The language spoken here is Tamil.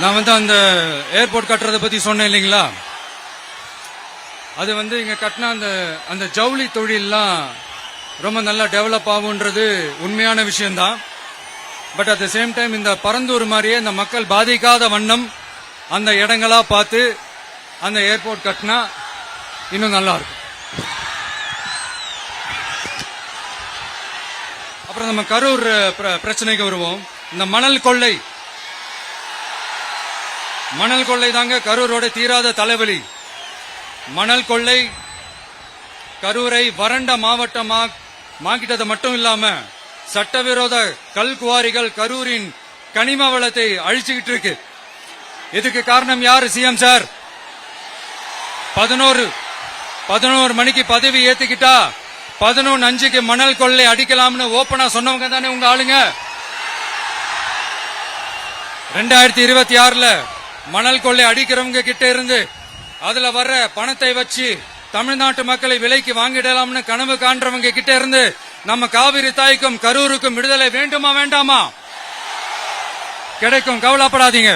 நான் அந்த ஏர்போர்ட் கட்டுறதை பத்தி சொன்னேன் இல்லைங்களா, அது இங்க கட்டின அந்த ஜவுளி தொழில்லாம் ரொம்ப நல்லா டெவலப் ஆகுன்றது உண்மையான விஷயம்தான். But at the same time இந்த பரந்தூர் மாதிரியே இந்த மக்கள் பாதிக்காத வண்ணம் அந்த இடங்களா பார்த்து அந்த ஏர்போர்ட் கட்டினா இன்னும் நல்லா இருக்கும். அப்புறம் நம்ம கரூர் பிரச்சனைக்கு வருவோம். இந்த மணல் கொள்ளை தாங்க கரூரோட தீராத தலைவலி. மணல் கொள்ளை கரூரை வறண்ட மாவட்டமாக்கிட்டது மட்டும் இல்லாம சட்டவிரோத கல் குவாரிகள் கரூரின் கனிம வளத்தை அழிச்சுக்கிட்டு இருக்கு. இதுக்கு காரணம் யாரு சிஎம் சார்? 11 மணிக்கு பதவி ஏத்துக்கிட்டா 11:05 மணல் கொள்ளை அடிக்கலாம்னு ஓபனா சொன்னவங்க தானே உங்க ஆளுங்க. 2026 மணல் கொள்ளை அடிக்கிறவங்க கிட்ட இருந்து அதுல வர்ற பணத்தை வச்சு தமிழ்நாட்டு மக்களை விலைக்கு வாங்கிடலாம்னு கனவு காண்றவங்க கிட்ட இருந்து நம்ம காவிரி தாய்க்கும் கரூருக்கும் விடுதலை வேண்டுமா வேண்டாமா? கிடைக்கும், கவலைப்படாதீங்க.